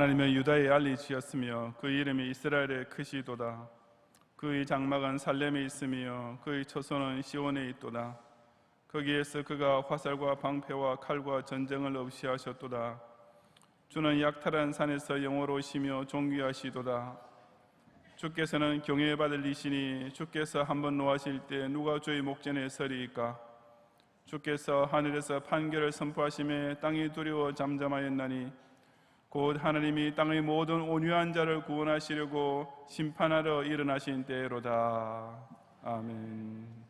하나님의 유다의 알리지였으며 그 이름이 이스라엘의 크시도다. 그의 장막은 살렘에 있으며 그의 처소는 시온에 있도다. 거기에서 그가 화살과 방패와 칼과 전쟁을 없이 하셨도다. 주는 약탈한 산에서 영화로우시며 존귀하시도다. 주께서는 경외받을 이시니 주께서 한번 노하실 때 누가 주의 목전에 서리이까? 주께서 하늘에서 판결을 선포하심에 땅이 두려워 잠잠하였나니 곧 하나님이 땅의 모든 온유한 자를 구원하시려고 심판하러 일어나신 때로다. 아멘.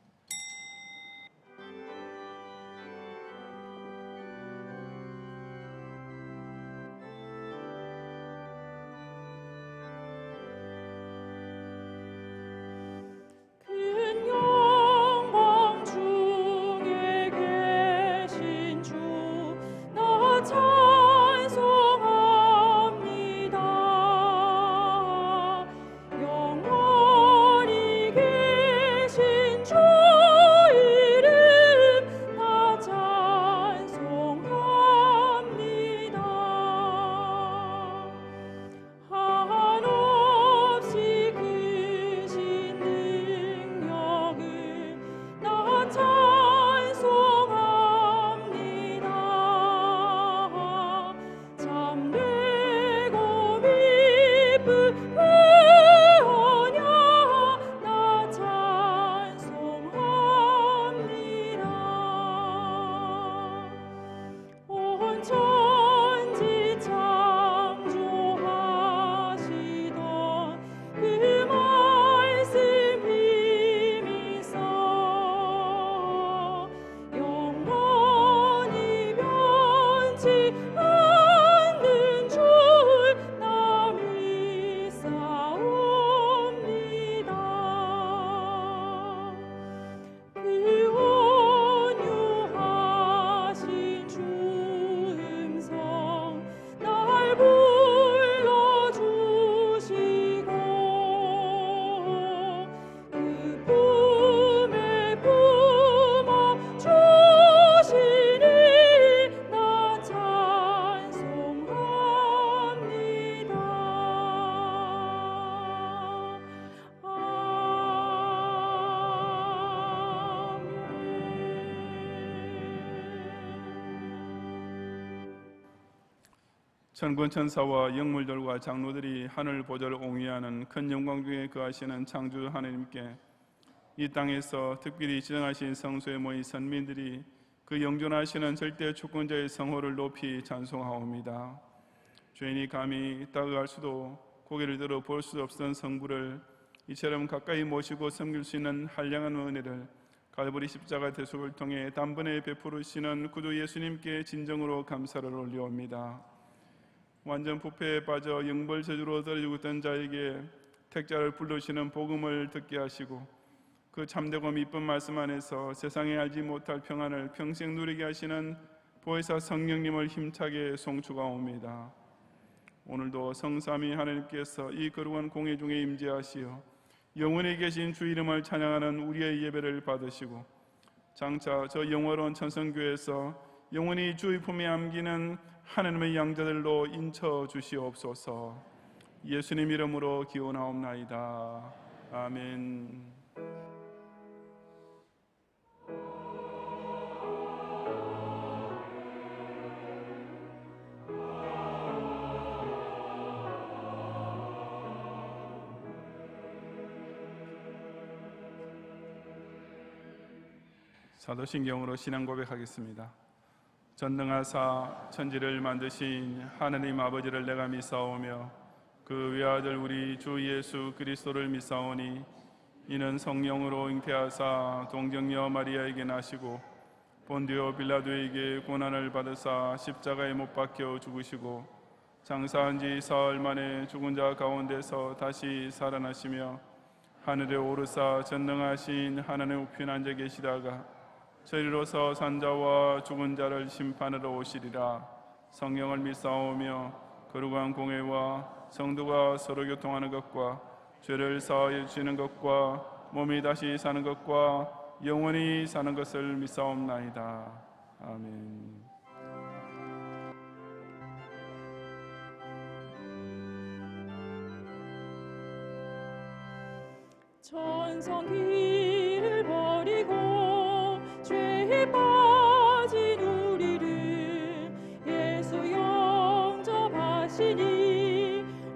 천군 천사와 영물들과 장로들이 하늘 보좌를 옹이하는 큰 영광 중에 거하시는 창조 하나님께 이 땅에서 특별히 지정하신 성소에 모인 선민들이 그 영존하시는 절대 주권자의 성호를 높이 찬송하옵니다. 죄인이 감히 다가갈 수도 고개를 들어 볼 수 없던 성부를 이처럼 가까이 모시고 섬길 수 있는 한량한 은혜를 갈보리 십자가 대속을 통해 단번에 베푸시는 구주 예수님께 진정으로 감사를 올려옵니다. 완전 부패에 빠져 영벌 저주로 떨어지고 있던 자에게 택자를 불러주시는 복음을 듣게 하시고 그 참되고 미쁜 말씀 안에서 세상에 알지 못할 평안을 평생 누리게 하시는 보혜사 성령님을 힘차게 송축하옵니다. 오늘도 성삼위 하나님께서 이 거룩한 공회 중에 임재하시어 영원히 계신 주 이름을 찬양하는 우리의 예배를 받으시고 장차 저 영원한 천성교회에서 영원히 주의 품에 안기는 하나님의 양자들로 인쳐 주시옵소서. 예수님 이름으로 기원하옵나이다. 아멘. 사도신경으로 신앙 고백하겠습니다. 전능하사 천지를 만드신 하나님 아버지를 내가 믿사오며 그 외아들 우리 주 예수 그리스도를 믿사오니 이는 성령으로 잉태하사 동정녀 마리아에게 나시고 본디오 빌라도에게 고난을 받으사 십자가에 못 박혀 죽으시고 장사한 지 사흘 만에 죽은 자 가운데서 다시 살아나시며 하늘에 오르사 전능하신 하나님 우편 앉아 계시다가 저리로서 산자와 죽은 자를 심판하러 오시리라. 성령을 믿사오며 거룩한 공회와 성도가 서로 교통하는 것과 죄를 사하여 주시는 것과 몸이 다시 사는 것과 영원히 사는 것을 믿사옵나이다. 아멘. 천성기를 버리고 죄에 빠진 우리를 예수 영접하시니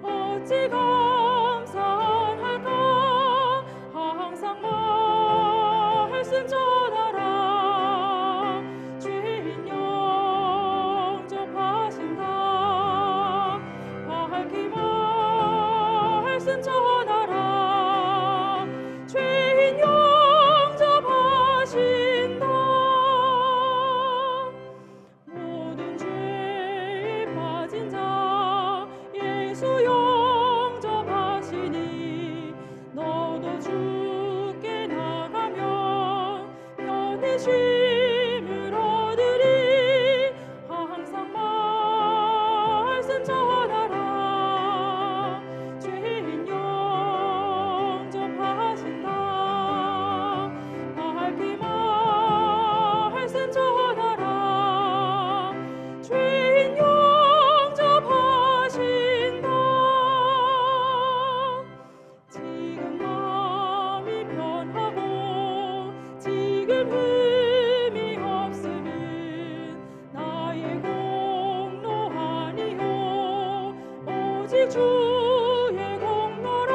어찌 감사할까. 항상 말씀 전하라. 죄인 영접하신다. 밝히 말씀 전하라. 죄인 영접하신다. 모든 죄에 빠진 자 예수 영접하시니 너도 주께 나가면 편히쉼을 얻으리. 항상 말씀 전하라. 죄인 영접하신다. 밝히 말씀 전하라. 죄인 영접하신다. 지금 마음이 편하고 지금 흠이 없으는 나의 공로 아니요 오직 주의 공로라.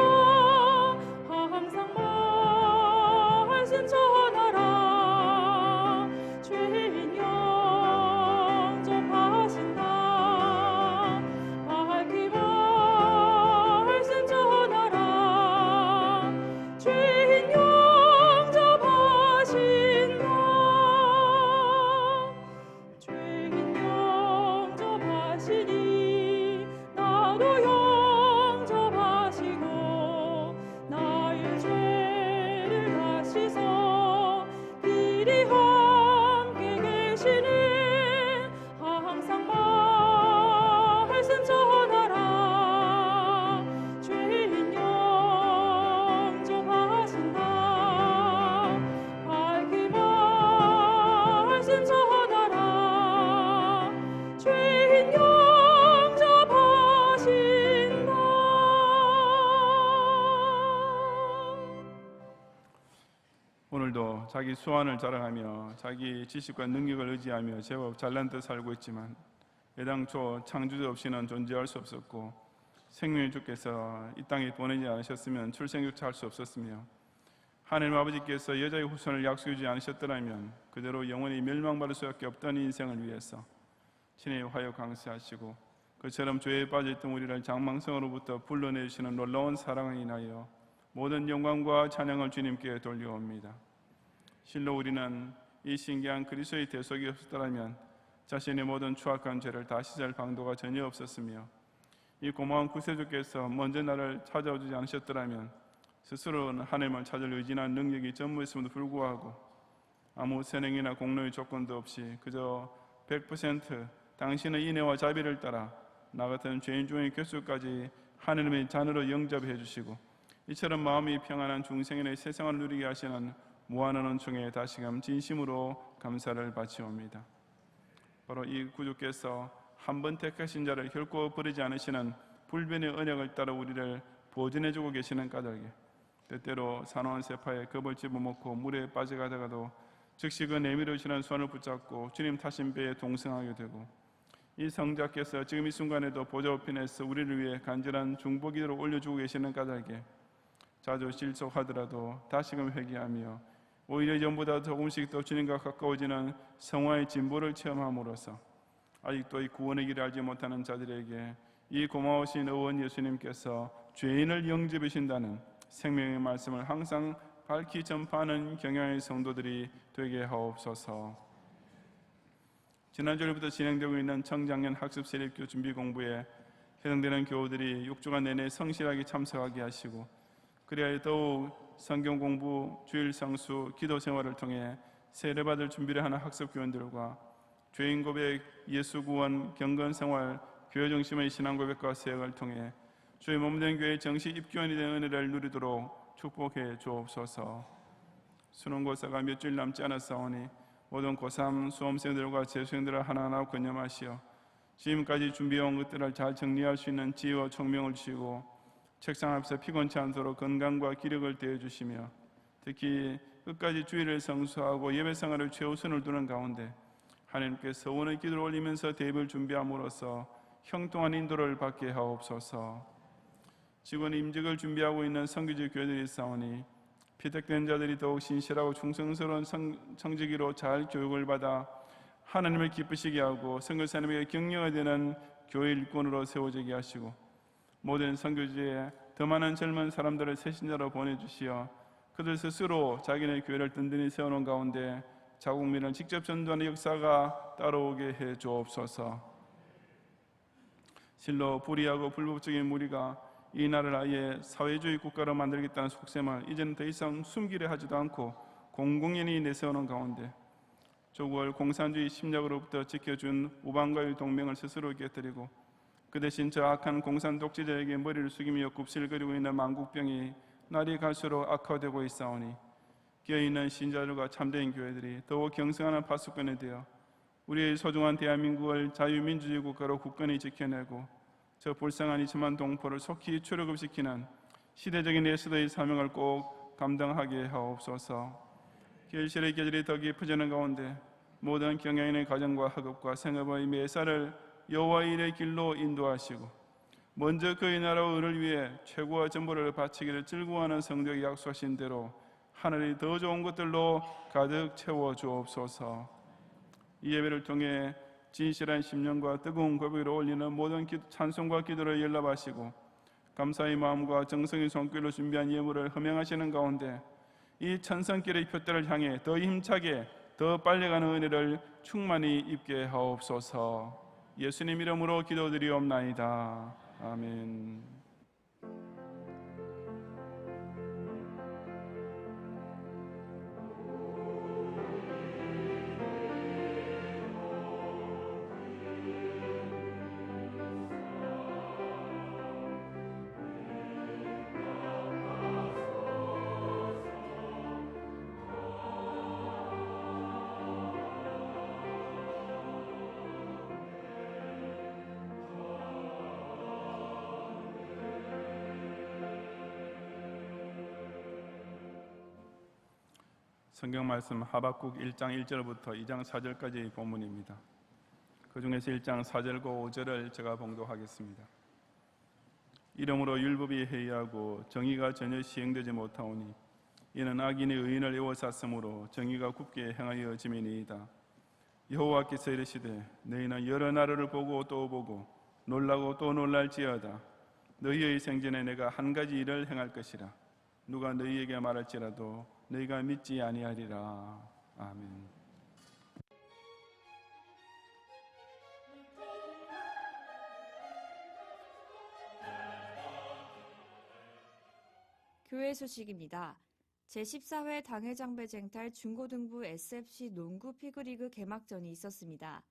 항상 말씀 전하라. 죄인 영접하신다. 밝히 말씀 전하라. 죄인 영접하신다. 죄인 영접하시니 나도 영접하시고 나의 죄를 다 씻어 길이 함께 계시네. 항상 말씀 전하라. 죄인 영접하신다. 밝히 말씀 전하라. 죄인 영접하신다. 오늘도 자기 수완을 자랑하며 자기 지식과 능력을 의지하며 제법 잘난 듯 살고 있지만 애당초 창조주 없이는 존재할 수 없었고 생명의 주께서 이 땅에 보내지 않으셨으면 출생조차 할 수 없었으며 하나님 아버지께서 여자의 후손을 약속해주지 않으셨더라면 그대로 영원히 멸망받을 수밖에 없던 인생을 위해서 신의 화요 강세하시고 그처럼 죄에 빠져있던 우리를 장망성으로부터 불러내주시는 놀라운 사랑을 인하여 모든 영광과 찬양을 주님께 돌려옵니다. 실로 우리는 이 신기한 그리스도의 대속이 없었더라면 자신의 모든 추악한 죄를 다 씻을 방도가 전혀 없었으며 이 고마운 구세주께서 먼저 나를 찾아오지 않으셨더라면 스스로는 하나님을 찾을 의지나 능력이 전무했음에도 불구하고 아무 선행이나 공로의 조건도 없이 그저 100% 당신의 인애와 자비를 따라 나 같은 죄인 중의 교수까지 하나님의 자녀로 영접해 주시고 이처럼 마음이 평안한 중생인의 세상을 누리게 하시는 무한한 은총에 다시금 진심으로 감사를 바치옵니다. 바로 이 구주께서 한 번 택하신 자를 결코 버리지 않으시는 불변의 언약을 따라 우리를 보존해주고 계시는 까닭에 때때로 사나운 세파에 겁을 집어먹고 물에 빠져가다가도 즉시 그 내밀어주시는 손을 붙잡고 주님 타신 배에 동승하게 되고 이 성자께서 지금 이 순간에도 보좌 우편에서 우리를 위해 간절한 중보기도를 올려주고 계시는 까닭에 자주 실속하더라도 다시금 회개하며 오히려 전보다 조금씩 더 주님과 가까워지는 성화의 진보를 체험함으로써 아직도 이 구원의 길을 알지 못하는 자들에게 이 고마우신 의원 예수님께서 죄인을 영접하신다는 생명의 말씀을 항상 밝히 전파하는 경향의 성도들이 되게 하옵소서. 지난주부터 진행되고 있는 청장년 학습 세립교 준비 공부에 해당되는 교우들이 6주간 내내 성실하게 참석하게 하시고 그래야 더욱 성경 공부, 주일 성수, 기도 생활을 통해 세례받을 준비를 하는 학습 교원들과 죄인 고백, 예수 구원, 경건 생활, 교회 중심의 신앙 고백과 사역을 통해 주의 몸된 교회의 정식 입교원이 된 은혜를 누리도록 축복해 주옵소서. 수능고사가 몇 주일 남지 않았사오니 모든 고3 수험생들과 재수생들을 하나하나 권념하시어 지금까지 준비해온 것들을 잘 정리할 수 있는 지혜와 총명을 주시고 책상 앞에서 피곤치 않도록 건강과 기력을 대해주시며 특히 끝까지 주의를 성수하고 예배 생활을 최우선을 두는 가운데 하나님께 서원의 기도를 올리면서 대입을 준비함으로써 형통한 인도를 받게 하옵소서. 직원 임직을 준비하고 있는 선교지 교회들이 있사오니 피택된 자들이 더욱 신실하고 충성스러운 청지기로 잘 교육을 받아 하나님을 기쁘시게 하고 선교사님에게 격려가 되는 교회 일꾼으로 세워지게 하시고 모든 선교지에 더 많은 젊은 사람들을 새신자로 보내주시어 그들 스스로 자기네 교회를 든든히 세워놓은 가운데 자국민을 직접 전도하는 역사가 따라오게 해 주옵소서. 실로 불의하고 불법적인 무리가 이 나라를 아예 사회주의 국가로 만들겠다는 속셈을 이제는 더 이상 숨기려 하지도 않고 공공연히 내세우는 가운데 조국을 공산주의 침략으로부터 지켜준 우방과의 동맹을 스스로 깨뜨리고 그 대신 저 악한 공산 독재자에게 머리를 숙이며 굽실거리고 있는 만국병이 날이 갈수록 악화되고 있사오니 깨어있는 신자들과 참된 교회들이 더욱 경성하는 파수꾼이 되어 우리의 소중한 대한민국을 자유민주주의 국가로 굳건히 지켜내고 저 불쌍한 2천만 동포를 속히 출애굽시키는 시대적인 예수의 사명을 꼭 감당하게 하옵소서. 결실의 계절이 더 깊어지는 가운데 모든 경영인의 가정과 학업과 생업의 매사를 여호와의 일의 길로 인도하시고 먼저 그의 나라와 의를 위해 최고와 전부를 바치기를 즐거워하는 성도에게 약속하신 대로 하늘이 더 좋은 것들로 가득 채워 주옵소서. 이 예배를 통해 진실한 심령과 뜨거운 고백으로 올리는 모든 찬송과 기도를 연락하시고 감사의 마음과 정성의 손길로 준비한 예물을 허명하시는 가운데 이 천성길의 표대를 향해 더 힘차게 더 빨려가는 은혜를 충만히 입게 하옵소서. 예수님 이름으로 기도드리옵나이다. 아멘. 성경 말씀 하박국 1장 1절부터 2장 4절까지의 본문입니다. 그 중에서 1장 4절과 5절을 제가 봉독하겠습니다. 이러므로 율법이 해이하고 정의가 전혀 시행되지 못하오니 이는 악인의 의인을 에워쌌으므로 정의가 굳게 행하여 짐이니이다. 여호와께서 이르시되 너희는 여러 나라를 보고 또 보고 놀라고 또 놀랄지어다. 너희의 생전에 내가 한 가지 일을 행할 것이라. 누가 너희에게 말할지라도 너희가 믿지 아니하리라. 아멘. 교회 소식입니다. 제14회 당회장배쟁탈 중고등부 SFC 농구 피그리그 개막전이 있었습니다.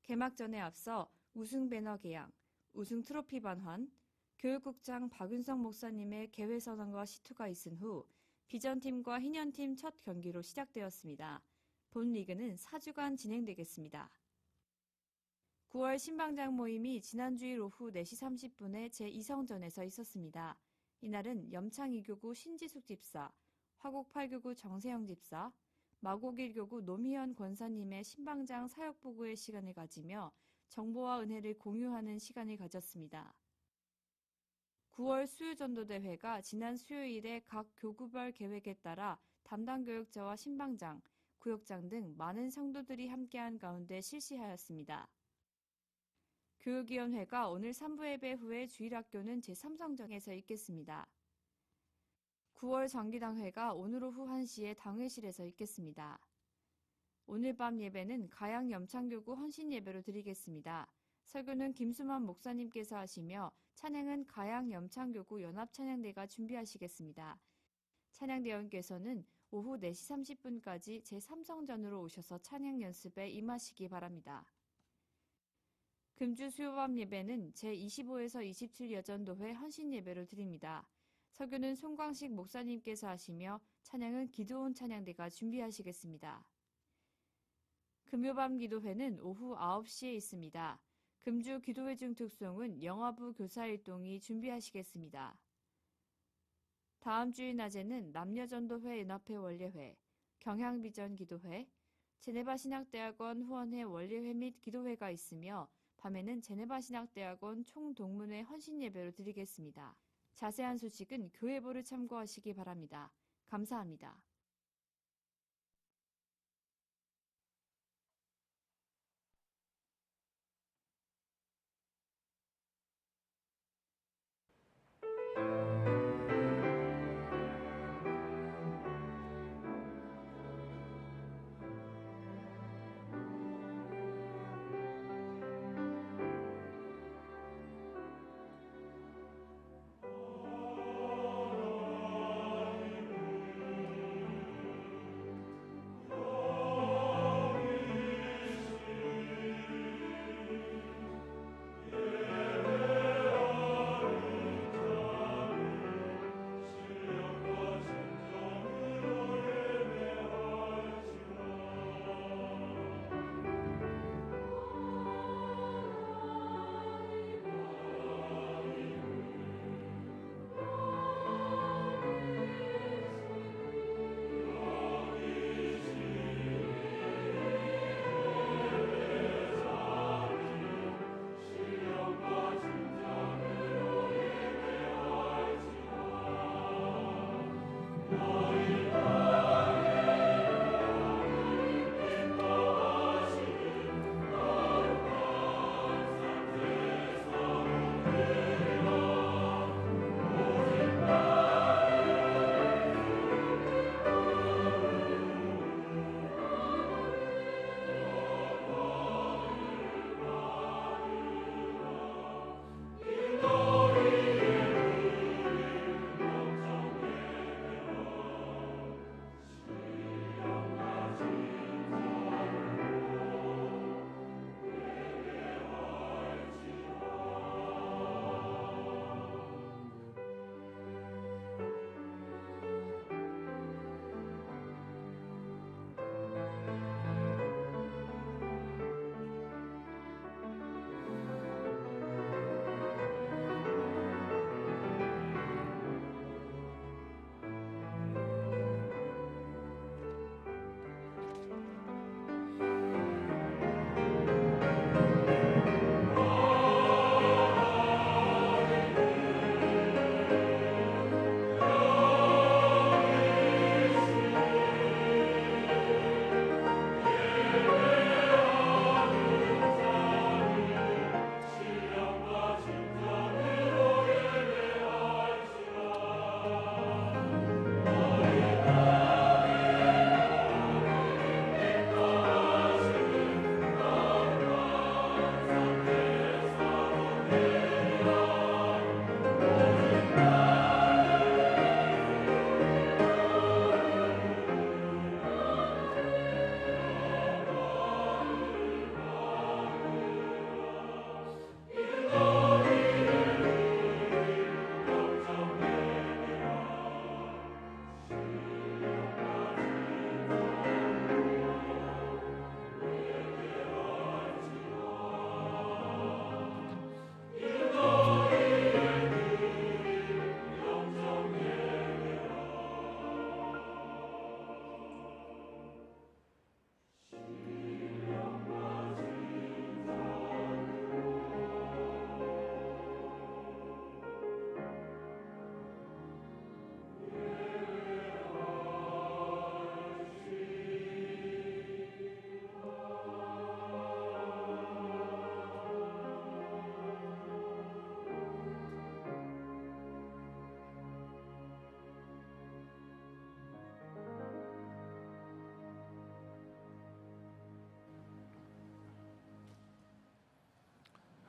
개막전에 앞서 우승 배너 개양, 우승 트로피 반환, 교육국장 박윤성 목사님의 개회선언과 시투가 있은 후 비전팀과 희년팀 첫 경기로 시작되었습니다. 본 리그는 4주간 진행되겠습니다. 9월 신방장 모임이 지난 주일 오후 4시 30분에 제2성전에서 있었습니다. 이날은 염창2교구 신지숙 집사, 화곡 8교구 정세영 집사, 마곡 1교구 노미현 권사님의 신방장 사역보고의 시간을 가지며 정보와 은혜를 공유하는 시간을 가졌습니다. 9월 수요전도대회가 지난 수요일에 각 교구별 계획에 따라 담당 교역자와 신방장, 구역장 등 많은 성도들이 함께한 가운데 실시하였습니다. 교육위원회가 오늘 3부 예배 후에 주일학교는 제3성전에서 있겠습니다. 9월 정기당회가 오늘 오후 1시에 당회실에서 있겠습니다. 오늘 밤 예배는 가양 염창교구 헌신예배로 드리겠습니다. 설교는 김수만 목사님께서 하시며 찬양은 가양 염창교구 연합찬양대가 준비하시겠습니다. 찬양대원께서는 오후 4시 30분까지 제3성전으로 오셔서 찬양 연습에 임하시기 바랍니다. 금주 수요밤 예배는 제25에서 27 여전도회 헌신예배로 드립니다. 설교는 송광식 목사님께서 하시며 찬양은 기도원 찬양대가 준비하시겠습니다. 금요밤 기도회는 오후 9시에 있습니다. 금주 기도회 중 특송은 영화부 교사일동이 준비하시겠습니다. 다음 주일 낮에는 남녀전도회 연합회 원례회, 경향비전 기도회, 제네바 신학대학원 후원회 원례회 및 기도회가 있으며 밤에는 제네바 신학대학원 총동문회 헌신예배로 드리겠습니다. 자세한 소식은 교회보를 참고하시기 바랍니다. 감사합니다.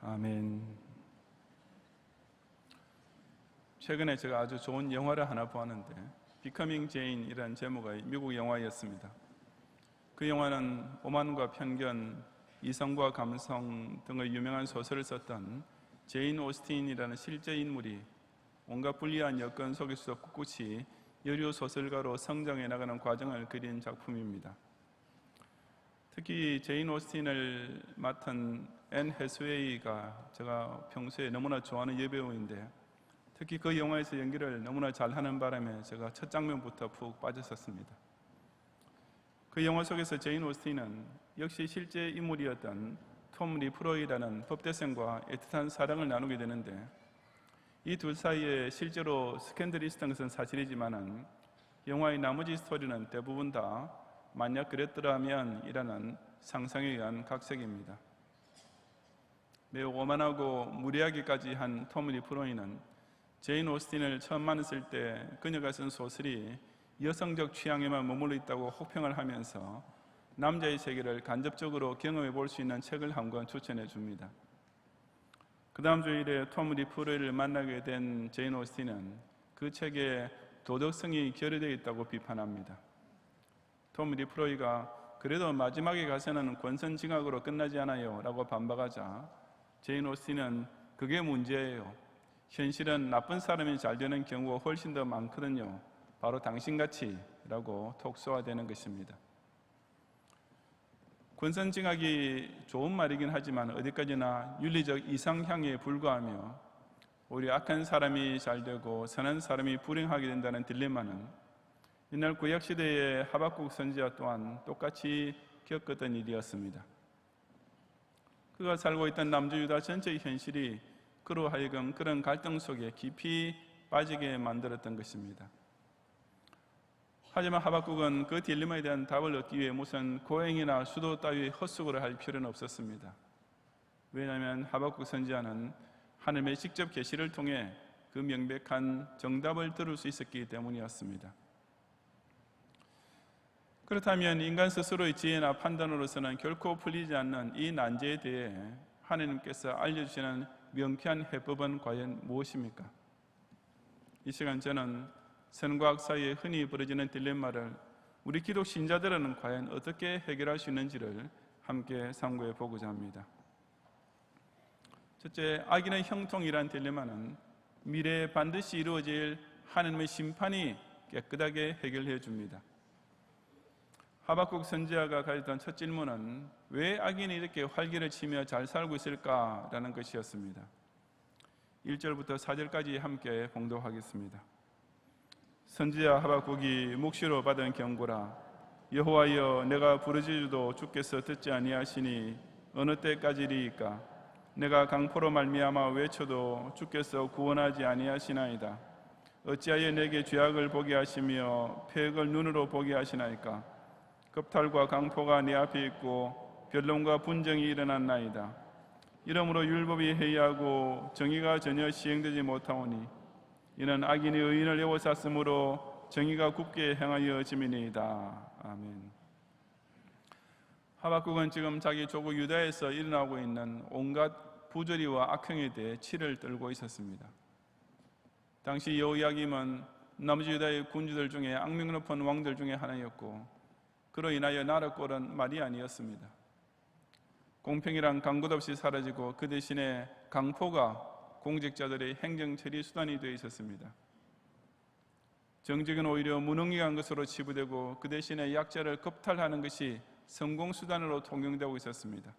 아멘. 최근에 제가 아주 좋은 영화를 하나 보았는데 비커밍 제인이라는 제목의 미국 영화였습니다. 그 영화는 오만과 편견, 이성과 감성 등의 유명한 소설을 썼던 제인 오스틴이라는 실제 인물이 온갖 불리한 여건 속에서 꿋꿋이 여류 소설가로 성장해 나가는 과정을 그린 작품입니다. 특히 제인 오스틴을 맡은 앤 해스웨이가 제가 평소에 너무나 좋아하는 여배우인데 특히 그 영화에서 연기를 너무나 잘하는 바람에 제가 첫 장면부터 푹 빠졌었습니다. 그 영화 속에서 제인 오스틴은 역시 실제 인물이었던 톰 리프로이라는 법대생과 애틋한 사랑을 나누게 되는데, 이 둘 사이에 실제로 스캔들이 있었던 것은 사실이지만은 영화의 나머지 스토리는 대부분 다 만약 그랬더라면 이라는 상상에 의한 각색입니다. 매우 오만하고 무례하기까지 한 톰 리프로이는 제인 오스틴을 처음 만났을 때 그녀가 쓴 소설이 여성적 취향에만 머물러 있다고 혹평을 하면서 남자의 세계를 간접적으로 경험해 볼 수 있는 책을 한 권 추천해 줍니다. 그 다음 주일에 톰 리프로이를 만나게 된 제인 오스틴은 그 책에 도덕성이 결여되어 있다고 비판합니다. 톰 리프로이가 그래도 마지막에 가서는 권선징악으로 끝나지 않아요 라고 반박하자 제인 오스틴은 그게 문제예요. 현실은 나쁜 사람이 잘 되는 경우가 훨씬 더 많거든요. 바로 당신같이 라고 톡 쏘아대는 것입니다. 권선징악이 좋은 말이긴 하지만 어디까지나 윤리적 이상향에 불과하며 오히려 악한 사람이 잘 되고 선한 사람이 불행하게 된다는 딜레마는 이날 구약시대의 하박국 선지자 또한 똑같이 겪었던 일이었습니다. 그가 살고 있던 남주 유다 전체의 현실이 그로 하여금 그런 갈등 속에 깊이 빠지게 만들었던 것입니다. 하지만 하박국은 그 딜레마에 대한 답을 얻기 위해 무슨 고행이나 수도 따위 헛수고를 할 필요는 없었습니다. 왜냐하면 하박국 선지자는 하나님의 직접 계시를 통해 그 명백한 정답을 들을 수 있었기 때문이었습니다. 그렇다면 인간 스스로의 지혜나 판단으로서는 결코 풀리지 않는 이 난제에 대해 하나님께서 알려주시는 명쾌한 해법은 과연 무엇입니까? 이 시간 저는 선과 악 사이에 흔히 벌어지는 딜레마를 우리 기독 신자들은 과연 어떻게 해결할 수 있는지를 함께 상고해 보고자 합니다. 첫째, 악인의 형통이란 딜레마는 미래에 반드시 이루어질 하나님의 심판이 깨끗하게 해결해 줍니다. 하박국 선지자가 가졌던 첫 질문은 왜 악인이 이렇게 활기를 치며 잘 살고 있을까라는 것이었습니다. 1절부터 4절까지 함께 봉독하겠습니다. 선지자 하박국이 묵시로 받은 경고라. 여호와여, 내가 부르짖어도 주께서 듣지 아니하시니 어느 때까지리이까? 내가 강포로 말미암아 외쳐도 주께서 구원하지 아니하시나이다. 어찌하여 내게 죄악을 보게 하시며 패역을 눈으로 보게 하시나이까? 겁탈과 강포가 내 앞에 있고 변론과 분쟁이 일어났나이다. 이러므로 율법이 해이하고 정의가 전혀 시행되지 못하오니 이는 악인이 의인을 에워쌌으므로 정의가 굽게 행하여 짐이니이다. 아멘. 하박국은 지금 자기 조국 유다에서 일어나고 있는 온갖 부조리와 악행에 대해 치를 떨고 있었습니다. 당시 여호야김은 남주 유다의 군주들 중에 악명 높은 왕들 중에 하나였고 그로 인하여 나라 꼴은 말이 아니었습니다. 공평이란 간 곳 없이 사라지고 그 대신에 강포가 공직자들의 행정 처리 수단이 되어 있었습니다. 정직은 오히려 무능력한 것으로 치부되고 그 대신에 약자를 겁탈하는 것이 성공 수단으로 통용되고 있었습니다.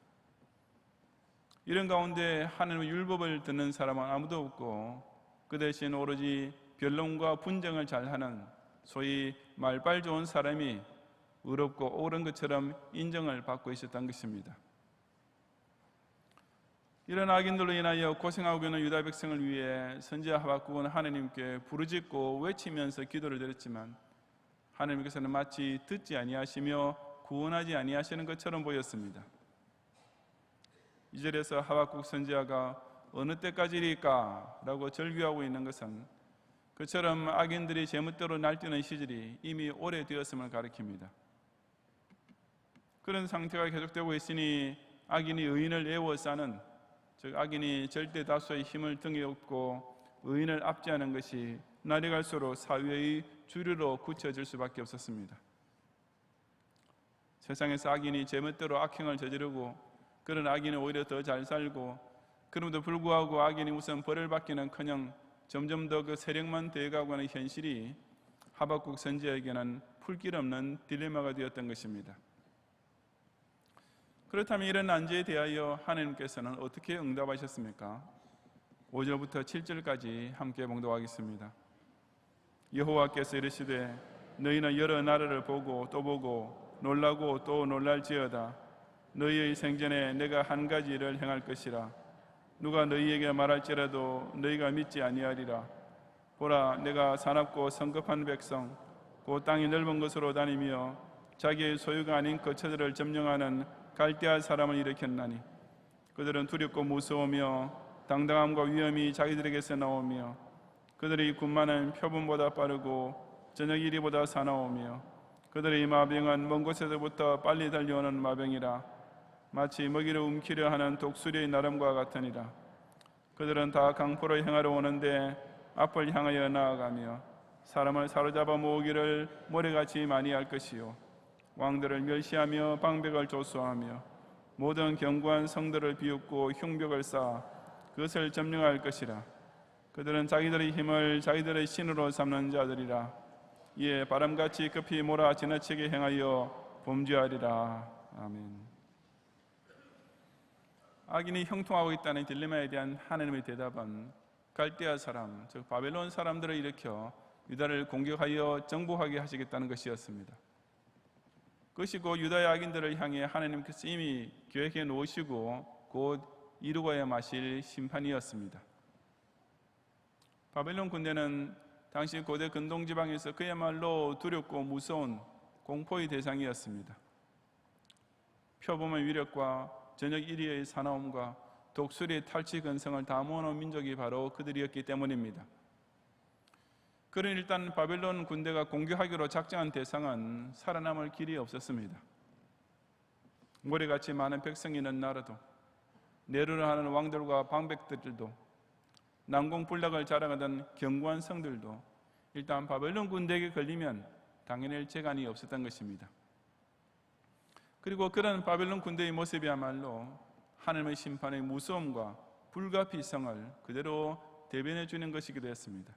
이런 가운데 하나님의 율법을 듣는 사람은 아무도 없고 그 대신 오로지 변론과 분쟁을 잘하는 소위 말빨 좋은 사람이 의롭고 옳은 것처럼 인정을 받고 있었던 것입니다. 이런 악인들로 인하여 고생하고 있는 유다 백성을 위해 선지자 하박국은 하나님께 부르짖고 외치면서 기도를 드렸지만 하나님께서는 마치 듣지 아니하시며 구원하지 아니하시는 것처럼 보였습니다. 2절에서 하박국 선지자가 어느 때까지일까? 라고 절규하고 있는 것은 그처럼 악인들이 제멋대로 날뛰는 시절이 이미 오래되었음을 가리킵니다. 그런 상태가 계속되고 있으니 악인이 의인을 에워싸는, 즉 악인이 절대 다수의 힘을 등에 업고 의인을 압제하는 것이 날이 갈수록 사회의 주류로 굳혀질 수밖에 없었습니다. 세상에서 악인이 제멋대로 악행을 저지르고 그런 악인은 오히려 더 잘 살고, 그럼에도 불구하고 악인이 우선 벌을 받기는커녕 점점 더 그 세력만 되어가고 하는 현실이 하박국 선지자에게는 풀길 없는 딜레마가 되었던 것입니다. 그렇다면 이런 난제에 대하여 하나님께서는 어떻게 응답하셨습니까? 5절부터 7절까지 함께 봉독하겠습니다. 여호와께서 이르시되 너희는 여러 나라를 보고 또 보고 놀라고 또 놀랄지어다. 너희의 생전에 내가 한 가지 일을 행할 것이라. 누가 너희에게 말할지라도 너희가 믿지 아니하리라. 보라, 내가 사납고 성급한 백성 곧 땅이 넓은 곳으로 다니며 자기의 소유가 아닌 거처들을 점령하는 갈대아 사람을 일으켰나니 그들은 두렵고 무서우며 당당함과 위엄이 자기들에게서 나오며 그들의 군마는 표범보다 빠르고 저녁 이리보다 사나우며 그들의 마병은 먼 곳에서부터 빨리 달려오는 마병이라. 마치 먹이를 움키려 하는 독수리의 나름과 같으니라. 그들은 다 강포를 행하러 오는데 앞을 향하여 나아가며 사람을 사로잡아 모으기를 모래같이 많이 할 것이요 왕들을 멸시하며 방백을 조소하며 모든 견고한 성들을 비웃고 흉벽을 쌓아 그것을 점령할 것이라. 그들은 자기들의 힘을 자기들의 신으로 삼는 자들이라. 이에 바람같이 급히 몰아 지나치게 행하여 범죄하리라. 아멘. 악인이 형통하고 있다는 딜레마에 대한 하나님의 대답은 갈대아 사람, 즉 바벨론 사람들을 일으켜 유다를 공격하여 정복하게 하시겠다는 것이었습니다. 그것이 곧 유다의 악인들을 향해 하나님께서 이미 계획해 놓으시고 곧 이루어야 마실 심판이었습니다. 바벨론 군대는 당시 고대 근동지방에서 그야말로 두렵고 무서운 공포의 대상이었습니다. 표범의 위력과 저녁 이리의 사나움과 독수리의 탈취 근성을 다 모아놓은 민족이 바로 그들이었기 때문입니다. 그러니 일단 바벨론 군대가 공격하기로 작정한 대상은 살아남을 길이 없었습니다. 모래같이 많은 백성이 있는 나라도 내로를 하는 왕들과 방백들도 난공불락을 자랑하던 견고한 성들도 일단 바벨론 군대에게 걸리면 당연히 재간이 없었던 것입니다. 그리고 그런 바벨론 군대의 모습이야말로 하나님의 심판의 무서움과 불가피성을 그대로 대변해 주는 것이기도 했습니다.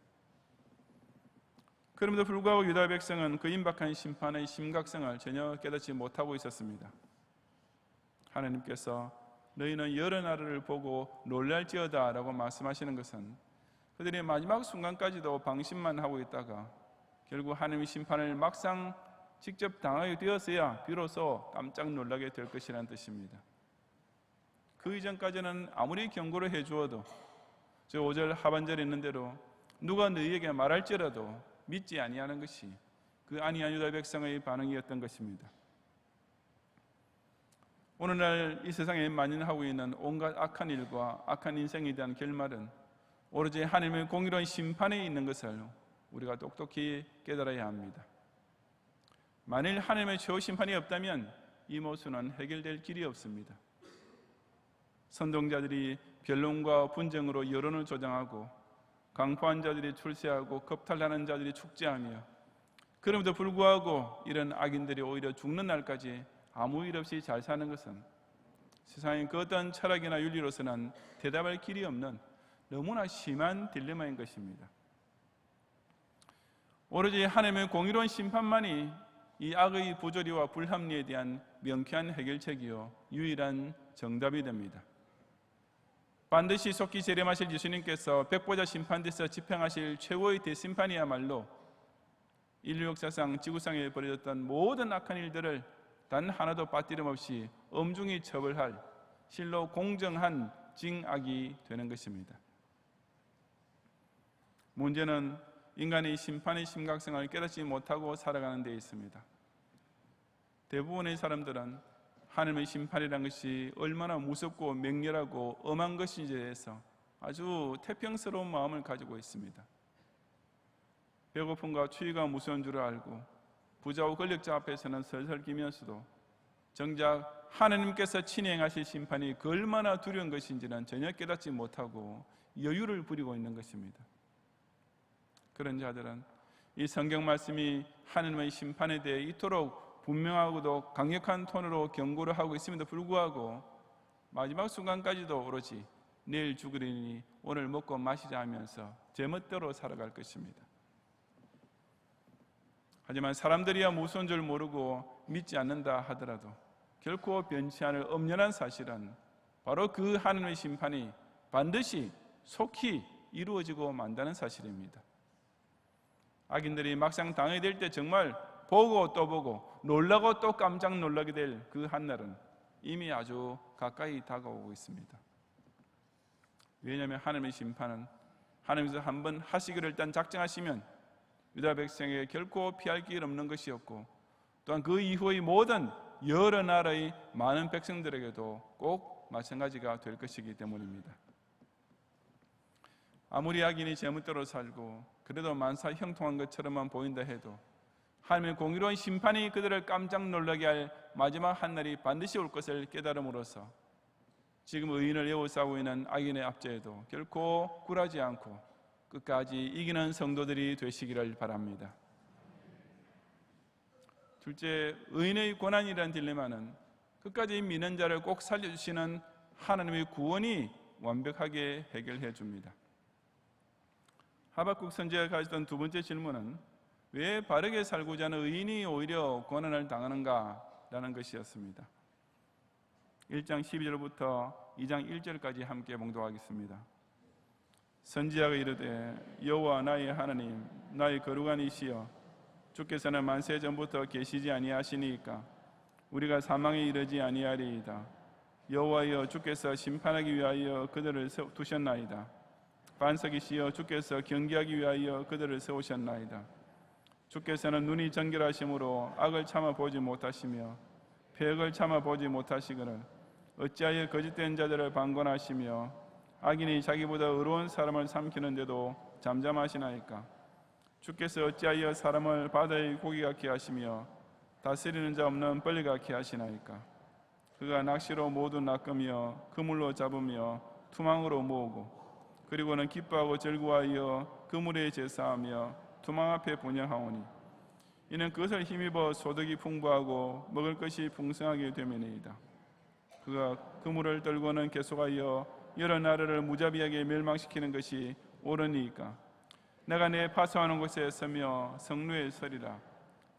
그럼에도 불구하고 유다 백성은 그 임박한 심판의 심각성을 전혀 깨닫지 못하고 있었습니다. 하나님께서 너희는 여러 나라를 보고 놀랄지어다 라고 말씀하시는 것은 그들이 마지막 순간까지도 방심만 하고 있다가 결국 하나님의 심판을 막상 직접 당하게 되었어야 비로소 깜짝 놀라게 될 것이라는 뜻입니다. 그 이전까지는 아무리 경고를 해주어도 저 5절 하반절에 있는 대로 누가 너희에게 말할지라도 믿지 아니하는 것이 그 아니한 유다 백성의 반응이었던 것입니다. 오늘날 이 세상에 만연하고 있는 온갖 악한 일과 악한 인생에 대한 결말은 오로지 하나님의 공의로운 심판에 있는 것을 우리가 똑똑히 깨달아야 합니다. 만일 하나님의 최후 심판이 없다면 이 모순은 해결될 길이 없습니다. 선동자들이 변론과 분쟁으로 여론을 조장하고 강포한 자들이 출세하고 겁탈하는 자들이 축제하며 그럼에도 불구하고 이런 악인들이 오히려 죽는 날까지 아무 일 없이 잘 사는 것은 세상의 그 어떤 철학이나 윤리로서는 대답할 길이 없는 너무나 심한 딜레마인 것입니다. 오로지 하나님의 공의로운 심판만이 이 악의 부조리와 불합리에 대한 명쾌한 해결책이요 유일한 정답이 됩니다. 반드시 속히 재림하실 예수님께서 백보자 심판대에서 집행하실 최고의 대심판이야말로 인류 역사상 지구상에 벌어졌던 모든 악한 일들을 단 하나도 빠뜨림 없이 엄중히 처벌할 실로 공정한 징악이 되는 것입니다. 문제는 인간이 심판의 심각성을 깨닫지 못하고 살아가는 데 있습니다. 대부분의 사람들은 하나님의 심판이라는 것이 얼마나 무섭고 맹렬하고 엄한 것인지에 대해서 아주 태평스러운 마음을 가지고 있습니다. 배고픔과 추위가 무서운 줄을 알고 부자와 권력자 앞에서는 설설기면서도 정작 하나님께서 친히 행하실 심판이 그 얼마나 두려운 것인지는 전혀 깨닫지 못하고 여유를 부리고 있는 것입니다. 그런 자들은 이 성경 말씀이 하나님의 심판에 대해 이토록 분명하고도 강력한 톤으로 경고를 하고 있음에도 불구하고 마지막 순간까지도 오로지 내일 죽으리니 오늘 먹고 마시자 하면서 제멋대로 살아갈 것입니다. 하지만 사람들이야 무서운 줄 모르고 믿지 않는다 하더라도 결코 변치 않을 엄연한 사실은 바로 그 하나님의 심판이 반드시 속히 이루어지고 만다는 사실입니다. 악인들이 막상 당해될 때 정말 보고 또 보고 놀라고 또 깜짝 놀라게 될 그 한날은 이미 아주 가까이 다가오고 있습니다. 왜냐하면 하나님의 심판은 하나님께서 한번 하시기를 일단 작정하시면 유다 백성에게 결코 피할 길 없는 것이었고, 또한 그 이후의 모든 여러 나라의 많은 백성들에게도 꼭 마찬가지가 될 것이기 때문입니다. 아무리 악인이 제멋대로 살고 그래도 만사 형통한 것처럼만 보인다 해도 하나님의 공의로운 심판이 그들을 깜짝 놀라게 할 마지막 한날이 반드시 올 것을 깨달음으로써 지금 의인을 에워싸고 있는 악인의 압제에도 결코 굴하지 않고 끝까지 이기는 성도들이 되시기를 바랍니다. 둘째, 의인의 고난이라는 딜레마는 끝까지 믿는 자를 꼭 살려주시는 하나님의 구원이 완벽하게 해결해 줍니다. 하박국 선지자가 가졌던 두 번째 질문은 왜 바르게 살고자 하는 의인이 오히려 고난을 당하는가? 라는 것이었습니다. 1장 12절부터 2장 1절까지 함께 봉독하겠습니다. 선지자가 이르되 여호와 나의 하나님, 나의 거룩한 이시여, 주께서는 만세 전부터 계시지 아니하시니까 우리가 사망에 이르지 아니하리이다. 여호와여, 주께서 심판하기 위하여 그들을 두셨나이다. 반석이시여, 주께서 경계하기 위하여 그들을 세우셨나이다. 주께서는 눈이 정결하심으로 악을 참아 보지 못하시며 패역을 참아 보지 못하시거늘 어찌하여 거짓된 자들을 방관하시며 악인이 자기보다 의로운 사람을 삼키는데도 잠잠하시나이까. 주께서 어찌하여 사람을 바다의 고기 같게 하시며 다스리는 자 없는 벌레 같게 하시나이까. 그가 낚시로 모두 낚으며 그물로 잡으며 투망으로 모으고 그리고는 기뻐하고 즐거워하여 그물에 제사하며 투망 앞에 분향하오니 이는 그것을 힘입어 소득이 풍부하고 먹을 것이 풍성하게 되면이다. 그가 그물을 떨고는 계속하여 여러 나라를 무자비하게 멸망시키는 것이 옳으니까. 내가 내 파수하는 곳에 서며 성루에 서리라.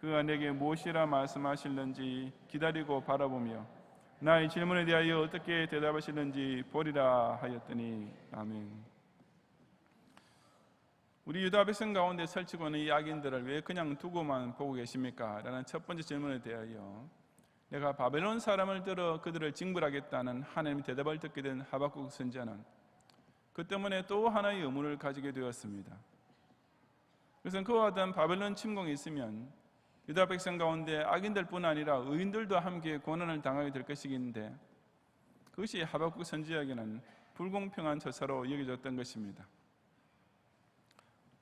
그가 내게 무엇이라 말씀하실는지 기다리고 바라보며 나의 질문에 대하여 어떻게 대답하실는지 보리라 하였더니 아멘. 우리 유다 백성 가운데 설치고 있는 이 악인들을 왜 그냥 두고만 보고 계십니까? 라는 첫 번째 질문에 대하여 내가 바벨론 사람을 들어 그들을 징벌하겠다는 하나님의 대답을 듣게 된 하박국 선지자는 그 때문에 또 하나의 의문을 가지게 되었습니다. 그래서 그와 같은 바벨론 침공이 있으면 유다 백성 가운데 악인들뿐 아니라 의인들도 함께 고난을 당하게 될 것이긴데 그것이 하박국 선지자에게는 불공평한 처사로 여겨졌던 것입니다.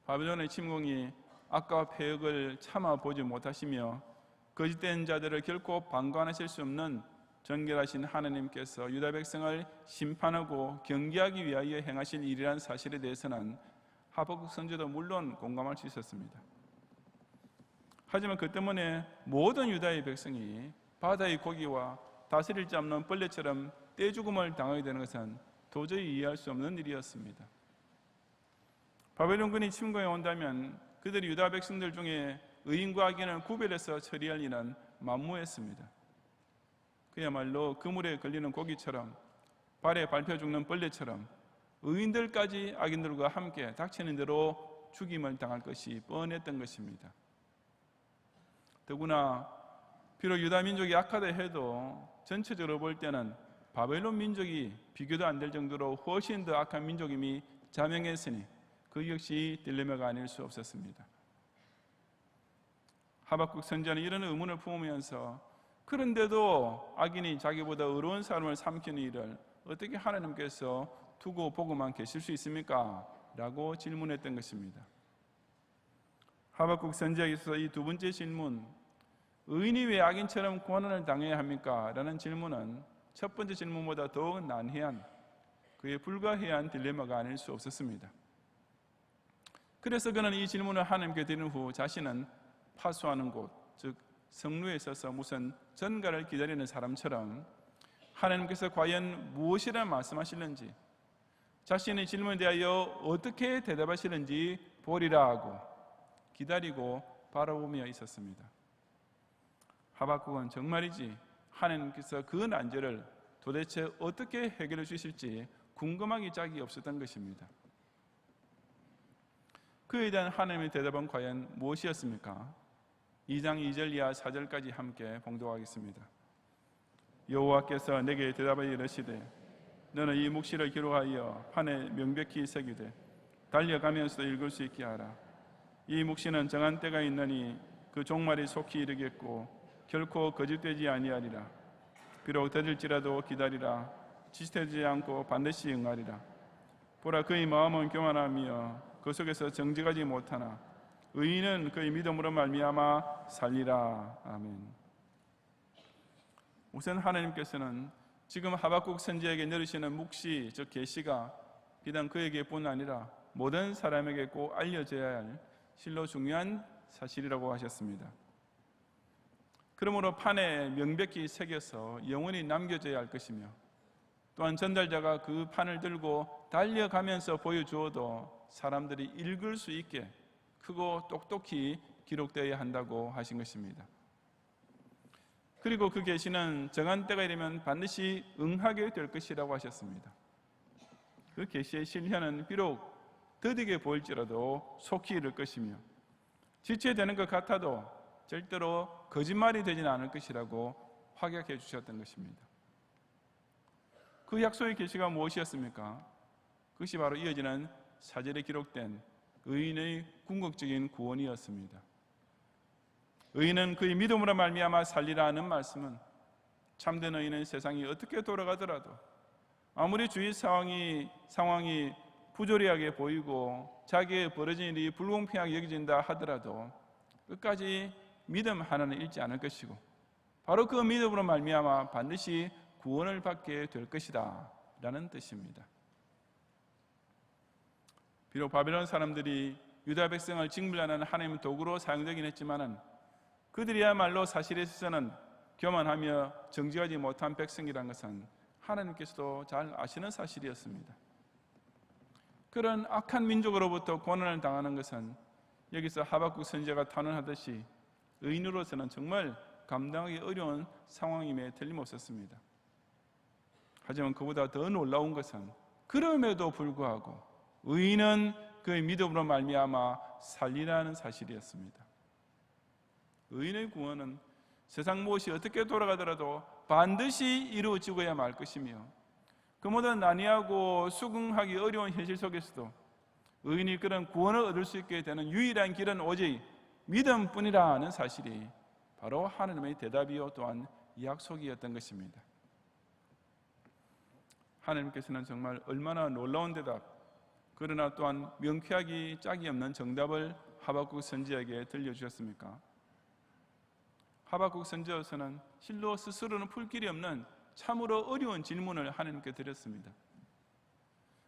바벨론의 침공이 악과 패역을 참아보지 못하시며 거짓된 자들을 결코 방관하실 수 없는 정결하신 하나님께서 유다 백성을 심판하고 경계하기 위하여 행하실 일이라는 사실에 대해서는 하박국 선지자도 물론 공감할 수 있었습니다. 하지만 그 때문에 모든 유다의 백성이 바다의 고기와 다스릴 자 없는 벌레처럼 떼죽음을 당하게 되는 것은 도저히 이해할 수 없는 일이었습니다. 바벨론군이 침공해 온다면 그들이 유다 백성들 중에 의인과 악인을 구별해서 처리할 일은 만무했습니다. 그야말로 그물에 걸리는 고기처럼 발에 밟혀 죽는 벌레처럼 의인들까지 악인들과 함께 닥치는 대로 죽임을 당할 것이 뻔했던 것입니다. 더구나 비록 유다 민족이 악하다 해도 전체적으로 볼 때는 바벨론 민족이 비교도 안 될 정도로 훨씬 더 악한 민족임이 자명했으니 그 역시 딜레마가 아닐 수 없었습니다. 하박국 선지자는 이런 의문을 품으면서 그런데도 악인이 자기보다 의로운 사람을 삼키는 일을 어떻게 하나님께서 두고 보고만 계실 수 있습니까? 라고 질문했던 것입니다. 하박국 선지자에 있어서 이 두 번째 질문, 의인이 왜 악인처럼 고난을 당해야 합니까? 라는 질문은 첫 번째 질문보다 더욱 난해한, 그에 불가해한 딜레마가 아닐 수 없었습니다. 그래서 그는 이 질문을 하나님께 드린 후 자신은 파수하는 곳, 즉 성루에 서서 무슨 전가를 기다리는 사람처럼 하나님께서 과연 무엇이라 말씀하시는지, 자신의 질문에 대하여 어떻게 대답하시는지 보리라 하고 기다리고 바라보며 있었습니다. 하박국은 정말이지 하나님께서 그 난제를 도대체 어떻게 해결해 주실지 궁금하기 짝이 없었던 것입니다. 그에 대한 하나님의 대답은 과연 무엇이었습니까? 2장 2절 이하 4절까지 함께 봉독하겠습니다. 여호와께서 내게 대답하여 이르시되 너는 이 묵시를 기록하여 판에 명백히 새기되 달려가면서도 읽을 수 있게 하라. 이 묵시는 정한 때가 있나니 그 종말이 속히 이르겠고 결코 거짓되지 아니하리라. 비록 더딜지라도 기다리라. 지체되지 않고 반드시 응하리라. 보라, 그의 마음은 교만하며 그 속에서 정직하지 못하나 의인은 그의 믿음으로 말미암아 살리라. 아멘. 우선 하나님께서는 지금 하박국 선지자에게 내리시는 묵시, 즉 계시가 비단 그에게뿐 아니라 모든 사람에게 꼭 알려져야 할 실로 중요한 사실이라고 하셨습니다. 그러므로 판에 명백히 새겨서 영원히 남겨져야 할 것이며, 또한 전달자가 그 판을 들고 달려가면서 보여주어도 사람들이 읽을 수 있게 크고 똑똑히 기록되어야 한다고 하신 것입니다. 그리고 그 계시는 정한 때가 이르면 반드시 응하게 될 것이라고 하셨습니다. 그 계시의 실현은 비록 더디게 보일지라도 속히 이룰 것이며, 지체되는 것 같아도 절대로 거짓말이 되지는 않을 것이라고 확약해 주셨던 것입니다. 그 약속의 계시가 무엇이었습니까? 그것이 바로 이어지는 4절에 기록된 의인의 궁극적인 구원이었습니다. 의인은 그의 믿음으로 말미암아 살리라 하는 말씀은 참된 의인은 세상이 어떻게 돌아가더라도, 아무리 주위 상황이 부조리하게 보이고 자기의 벌어진 일이 불공평하게 여겨진다 하더라도 끝까지 믿음 하나는 잃지 않을 것이고, 바로 그 믿음으로 말미암아 반드시 구원을 받게 될 것이다 라는 뜻입니다. 비록 바벨론 사람들이 유다 백성을 징벌하는 하나님의 도구로 사용되긴 했지만 그들이야말로 사실에 있어서는 교만하며 정직하지 못한 백성이라는 것은 하나님께서도 잘 아시는 사실이었습니다. 그런 악한 민족으로부터 고난을 당하는 것은 여기서 하박국 선지자가 탄원하듯이 의인으로서는 정말 감당하기 어려운 상황임에 틀림없었습니다. 하지만 그보다 더 놀라운 것은 그럼에도 불구하고 의인은 그의 믿음으로 말미암아 살리라는 사실이었습니다. 의인의 구원은 세상 무엇이 어떻게 돌아가더라도 반드시 이루어지고야 말 것이며, 그 모든 난해하고 수긍하기 어려운 현실 속에서도 의인이 그런 구원을 얻을 수 있게 되는 유일한 길은 오직 믿음뿐이라는 사실이 바로 하나님의 대답이요 또한 약속이었던 것입니다. 하나님께서는 정말 얼마나 놀라운 대답, 그러나 또한 명쾌하기 짝이 없는 정답을 하박국 선지자에게 들려주셨습니까? 하박국 선지자로서는 실로 스스로는 풀 길이 없는 참으로 어려운 질문을 하나님께 드렸습니다.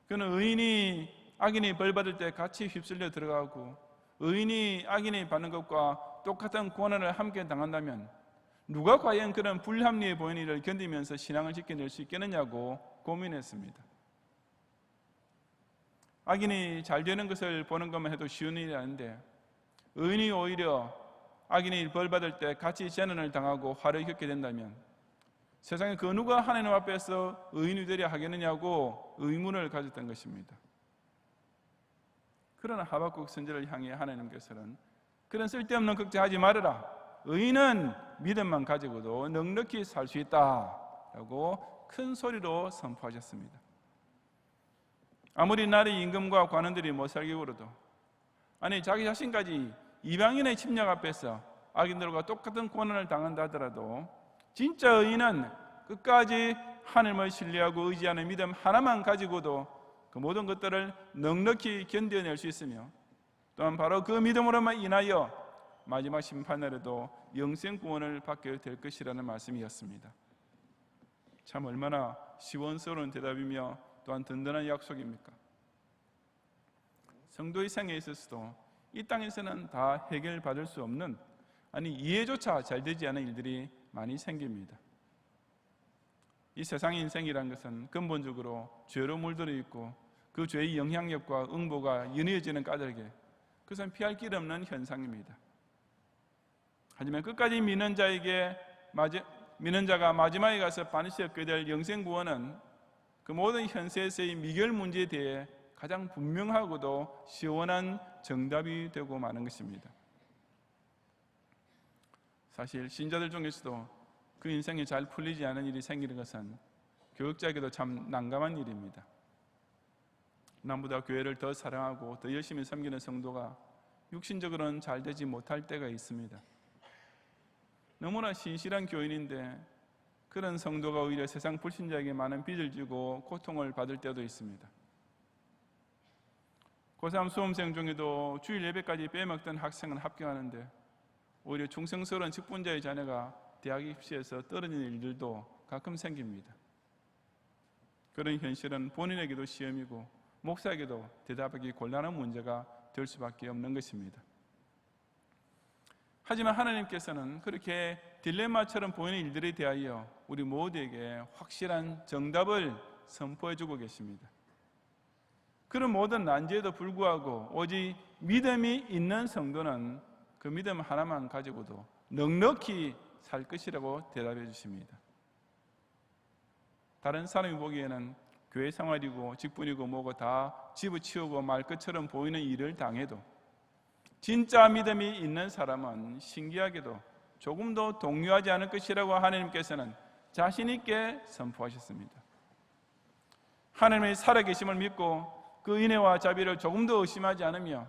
그는 의인이 악인이 벌받을 때 같이 휩쓸려 들어가고 의인이 악인이 받는 것과 똑같은 고난을 함께 당한다면 누가 과연 그런 불합리해 보이는 일을 견디면서 신앙을 지켜낼 수 있겠느냐고 고민했습니다. 악인이 잘 되는 것을 보는 것만 해도 쉬운 일이 아닌데, 의인이 오히려 악인이 벌받을 때 같이 재난을 당하고 화를 겪게 된다면 세상에 그 누가 하나님 앞에서 의인이 되려 하겠느냐고 의문을 가졌던 것입니다. 그러나 하박국 선지자를 향해 하나님께서는 그런 쓸데없는 걱정하지 말아라, 의인은 믿음만 가지고도 넉넉히 살 수 있다라고 큰 소리로 선포하셨습니다. 아무리 나라의 임금과 관원들이 못 살게 굴어도, 아니 자기 자신까지 이방인의 침략 앞에서 악인들과 똑같은 고난을 당한다 하더라도 진짜 의인은 끝까지 하나님을 신뢰하고 의지하는 믿음 하나만 가지고도 그 모든 것들을 넉넉히 견뎌낼 수 있으며, 또한 바로 그 믿음으로만 인하여 마지막 심판날에도 영생 구원을 받게 될 것이라는 말씀이었습니다. 참 얼마나 시원스러운 대답이며 또한 든든한 약속입니까? 성도의 생에 있어서도 이 땅에서는 다 해결받을 수 없는, 아니 이해조차 잘 되지 않은 일들이 많이 생깁니다. 이 세상의 인생이란 것은 근본적으로 죄로 물들어 있고 그 죄의 영향력과 응보가 연이어지는 까닭에 그것은 피할 길 없는 현상입니다. 하지만 끝까지 믿는 자가 마지막에 가서 반드시 얻게 될 영생 구원은 그 모든 현세에서의 미결 문제에 대해 가장 분명하고도 시원한 정답이 되고 마는 것입니다. 사실 신자들 중에서도 그 인생이 잘 풀리지 않은 일이 생기는 것은 교육자에게도 참 난감한 일입니다. 남보다 교회를 더 사랑하고 더 열심히 섬기는 성도가 육신적으로는 잘 되지 못할 때가 있습니다. 너무나 신실한 교인인데 그런 성도가 오히려 세상 불신자에게 많은 빚을 지고 고통을 받을 때도 있습니다. 고3 수험생 중에도 주일 예배까지 빼먹던 학생은 합격하는데 오히려 충성스러운 직분자의 자녀가 대학 입시에서 떨어지는 일들도 가끔 생깁니다. 그런 현실은 본인에게도 시험이고 목사에게도 대답하기 곤란한 문제가 될 수밖에 없는 것입니다. 하지만 하나님께서는 그렇게 딜레마처럼 보이는 일들에 대하여 우리 모두에게 확실한 정답을 선포해주고 계십니다. 그런 모든 난제에도 불구하고 오직 믿음이 있는 성도는 그 믿음 하나만 가지고도 넉넉히 살 것이라고 대답해 주십니다. 다른 사람이 보기에는 교회 생활이고 직분이고 뭐고 다 집어치우고 말 것처럼 보이는 일을 당해도 진짜 믿음이 있는 사람은 신기하게도 조금도 동요하지 않을 것이라고 하나님께서는 자신 있게 선포하셨습니다. 하나님의 살아계심을 믿고 그 인애와 자비를 조금도 의심하지 않으며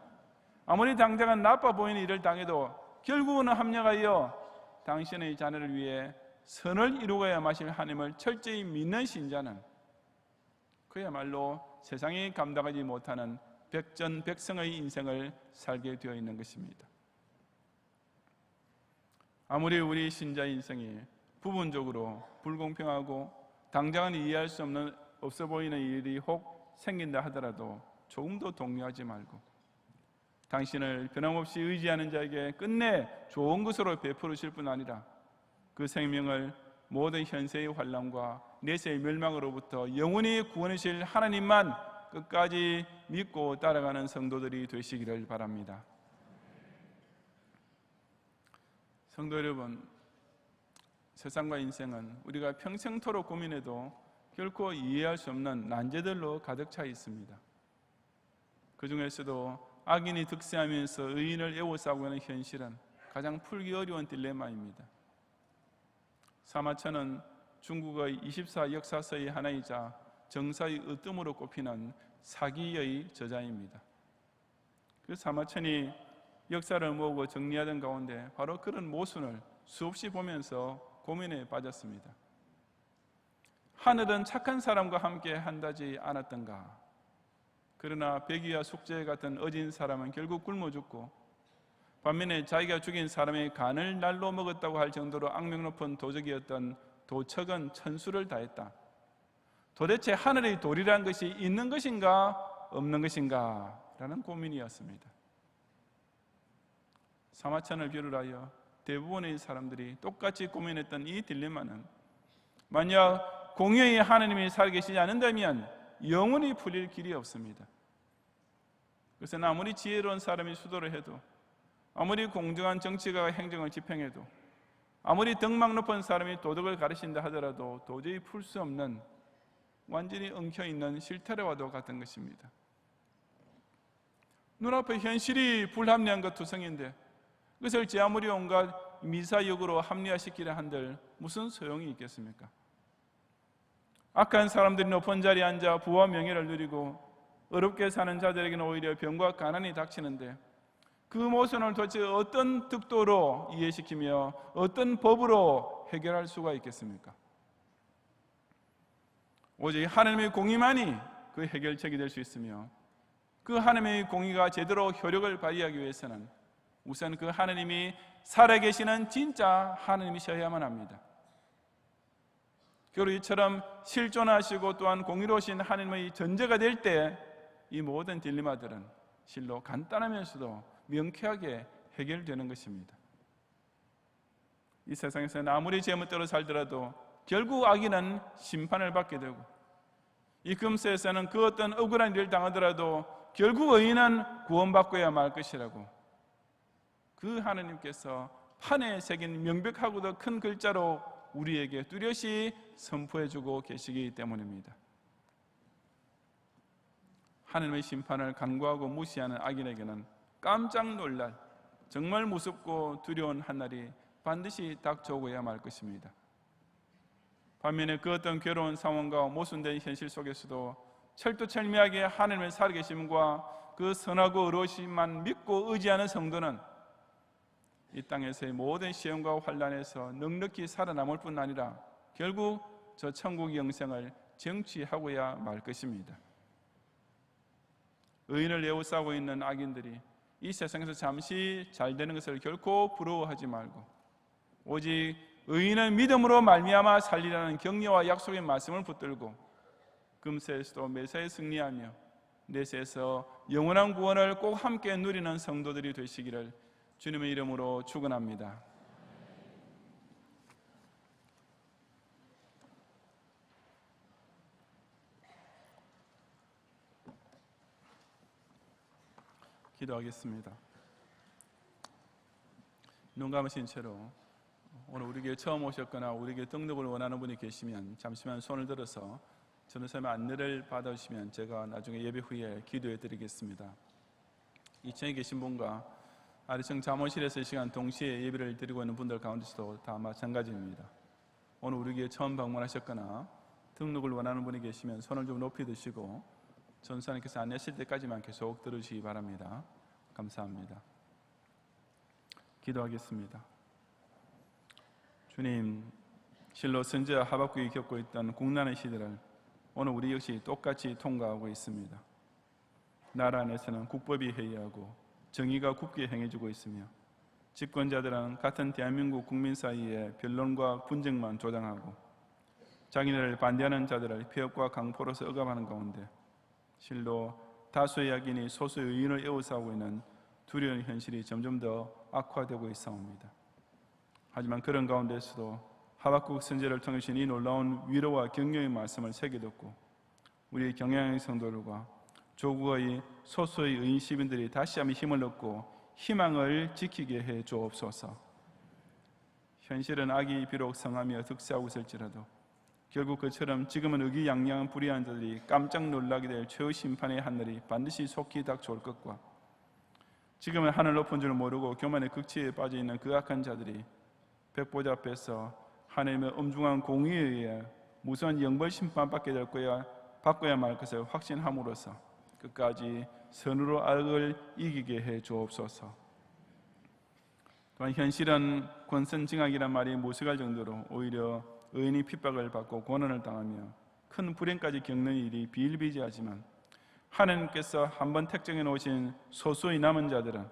아무리 당장은 나빠 보이는 일을 당해도 결국은 합력하여 당신의 자녀를 위해 선을 이루어야 마실 하나님을 철저히 믿는 신자는 그야말로 세상이 감당하지 못하는 백전백승의 인생을 살게 되어 있는 것입니다. 아무리 우리 신자 인생이 부분적으로 불공평하고 당장은 이해할 수 없어 보이는 일이 혹 생긴다 하더라도 조금도 동요하지 말고 당신을 변함없이 의지하는 자에게 끝내 좋은 것으로 베풀으실 뿐 아니라 그 생명을 모든 현세의 환난과 내세의 멸망으로부터 영원히 구원하실 하나님만 끝까지 믿고 따라가는 성도들이 되시기를 바랍니다. 성도 여러분, 세상과 인생은 우리가 평생토록 고민해도 결코 이해할 수 없는 난제들로 가득 차 있습니다. 그 중에서도 악인이 득세하면서 의인을 에워싸고 있는 현실은 가장 풀기 어려운 딜레마입니다. 사마천은 중국의 24 역사서의 하나이자 정사의 으뜸으로 꼽히는 사기의 저자입니다. 그 사마천이 역사를 모으고 정리하던 가운데 바로 그런 모순을 수없이 보면서 고민에 빠졌습니다. 하늘은 착한 사람과 함께 한다지 않았던가? 그러나 백의와 숙제 같은 어진 사람은 결국 굶어 죽고 반면에 자기가 죽인 사람의 간을 날로 먹었다고 할 정도로 악명 높은 도적이었던 도척은 천수를 다했다. 도대체 하늘의 도리라는 것이 있는 것인가 없는 것인가 라는 고민이었습니다. 사마천을 비롯하여 대부분의 사람들이 똑같이 고민했던 이 딜레마는 만약 공의의 하나님이 살아계시지 않는다면 영원히 풀릴 길이 없습니다. 그래서 아무리 지혜로운 사람이 수도를 해도 아무리 공정한 정치가가 행정을 집행해도 아무리 덕망 높은 사람이 도덕을 가르친다 하더라도 도저히 풀 수 없는 완전히 엉켜있는 실타래와도 같은 것입니다. 눈앞에 현실이 불합리한 것 투성인데 그것을 제 아무리 온갖 미사역으로 합리화시키려 한들 무슨 소용이 있겠습니까? 악한 사람들이 높은 자리에 앉아 부와 명예를 누리고 어렵게 사는 자들에게는 오히려 병과 가난이 닥치는데 그 모순을 도대체 어떤 득도로 이해시키며 어떤 법으로 해결할 수가 있겠습니까? 오직 하나님의 공의만이 그 해결책이 될 수 있으며 그 하나님의 공의가 제대로 효력을 발휘하기 위해서는 우선 그 하나님이 살아계시는 진짜 하나님이셔야만 합니다. 그리고 이처럼 실존하시고 또한 공의로우신 하나님의 전제가 될 때 이 모든 딜레마들은 실로 간단하면서도 명쾌하게 해결되는 것입니다. 이 세상에서는 아무리 제멋대로 살더라도 결국 악인은 심판을 받게 되고 이 금세에서는 그 어떤 억울한 일을 당하더라도 결국 의인은 구원받고야 말 것이라고 그 하나님께서 판에 새긴 명백하고도 큰 글자로 우리에게 뚜렷이 선포해주고 계시기 때문입니다. 하나님의 심판을 간과하고 무시하는 악인에게는 깜짝 놀랄 정말 무섭고 두려운 한 날이 반드시 닥쳐오고야 말 것입니다. 반면에 그 어떤 괴로운 상황과 모순된 현실 속에서도 철두철미하게 하나님의 살아계심과 그 선하고 의로우심만 믿고 의지하는 성도는 이 땅에서의 모든 시험과 환난에서 넉넉히 살아남을 뿐 아니라 결국 저 천국 영생을 정취하고야 말 것입니다. 의인을 에워싸고 있는 악인들이 이 세상에서 잠시 잘 되는 것을 결코 부러워하지 말고 오직 의인은 믿음으로 말미암아 살리라는 격려와 약속의 말씀을 붙들고 금세에서도 매사에 승리하며 내세에서 영원한 구원을 꼭 함께 누리는 성도들이 되시기를 주님의 이름으로 축원합니다. 기도하겠습니다. 눈 감으신 채로 오늘 우리 교회 처음 오셨거나 우리 교회 등록을 원하는 분이 계시면 잠시만 손을 들어서 전도사님의 안내를 받아주시면 제가 나중에 예배 후에 기도해 드리겠습니다. 2층에 계신 분과 아래층 잠원실에서 이 시간 동시에 예배를 드리고 있는 분들 가운데서도 다 마찬가지입니다. 오늘 우리 교회 처음 방문하셨거나 등록을 원하는 분이 계시면 손을 좀 높이 드시고 전도사님께서 안내하실 때까지만 계속 들으시기 바랍니다. 감사합니다. 기도하겠습니다. 주님, 실로 선지자 하박국이 겪고 있던 국난의 시대를 오늘 우리 역시 똑같이 통과하고 있습니다. 나라 안에서는 국법이 해이하고 정의가 굳게 행해지고 있으며 집권자들은 같은 대한민국 국민 사이에 변론과 분쟁만 조장하고 자기네를 반대하는 자들을 폐업과 강포로서 억압하는 가운데 실로 다수의 악인이 소수의 의인을 에워싸고 있는 두려운 현실이 점점 더 악화되고 있사옵니다. 하지만 그런 가운데서도 하박국 선지자를 통해 주신 이 놀라운 위로와 격려의 말씀을 새겨 듣고 우리 경양의 성도들과 조국의 소수의 의인 시민들이 다시 한번 힘을 얻고 희망을 지키게 해 주옵소서. 현실은 악이 비록 성하며 득세하고 있을지라도 결국 그처럼 지금은 의기양양한 불의한 자들이 깜짝 놀라게 될 최후 심판의 한날이 반드시 속히 닥쳐올 것과 지금은 하늘 높은 줄 모르고 교만의 극치에 빠져있는 그 악한 자들이 백보자 앞에서 하나님의 엄중한 공의에 의해 무서운 영벌 심판받게 될 거야 받고야 말 것을 확신함으로써 끝까지 선으로 악을 이기게 해 주옵소서. 또한 현실은 권선징악이란 말이 무색할 정도로 오히려 의인이 핍박을 받고 고난을 당하며 큰 불행까지 겪는 일이 비일비재하지만 하나님께서 한번 택정해 놓으신 소수의 남은 자들은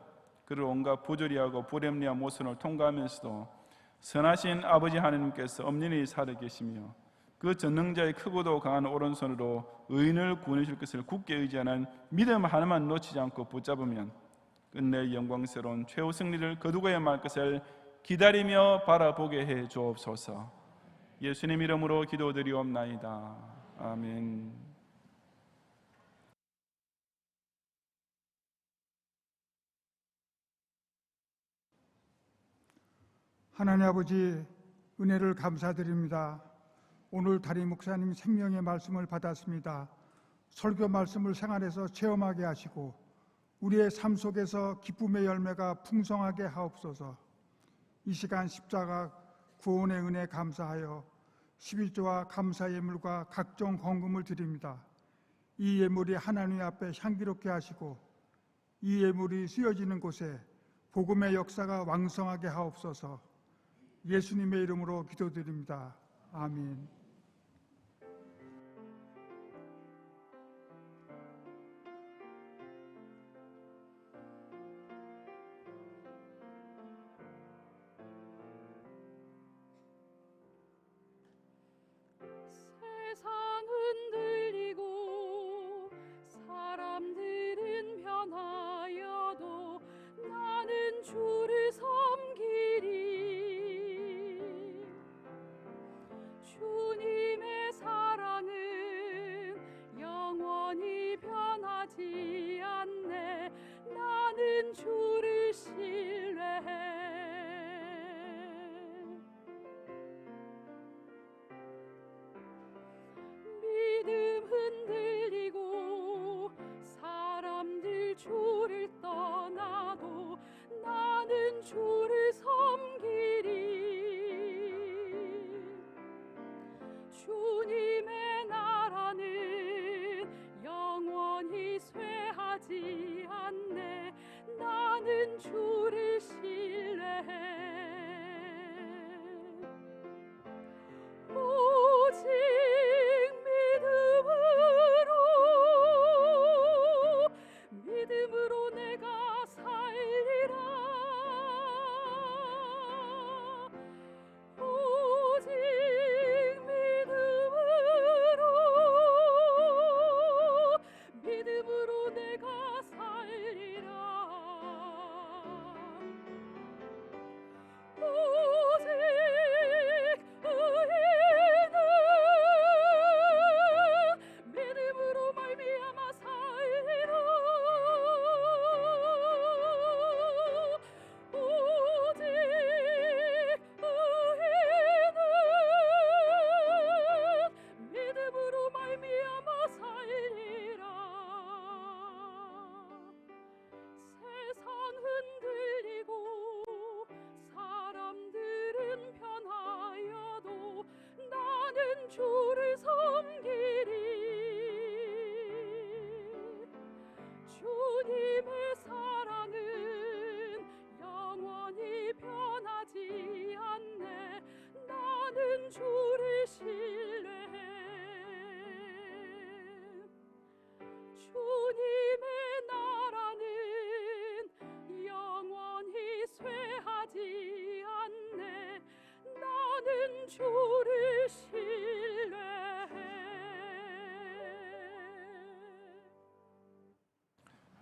그를 온갖 부조리하고 불합리한 모순을 통과하면서도 선하신 아버지 하나님께서 엄연히 살아계시며 그 전능자의 크고도 강한 오른손으로 의인을 구원해 줄 것을 굳게 의지하는 믿음 하나만 놓치지 않고 붙잡으면 끝내 영광스러운 최후 승리를 거두고야 말 것을 기다리며 바라보게 해 주옵소서. 예수님 이름으로 기도드리옵나이다. 아멘. 하나님 아버지, 은혜를 감사드립니다. 오늘 담임 목사님 생명의 말씀을 받았습니다. 설교 말씀을 생활에서 체험하게 하시고 우리의 삶 속에서 기쁨의 열매가 풍성하게 하옵소서. 이 시간 십자가 구원의 은혜 감사하여 11조와 감사 예물과 각종 헌금을 드립니다. 이 예물이 하나님 앞에 향기롭게 하시고 이 예물이 쓰여지는 곳에 복음의 역사가 왕성하게 하옵소서. 예수님의 이름으로 기도드립니다. 아멘. 세상 흔들리고 사람들은 변하여도 나는 주를 섬기리. 주님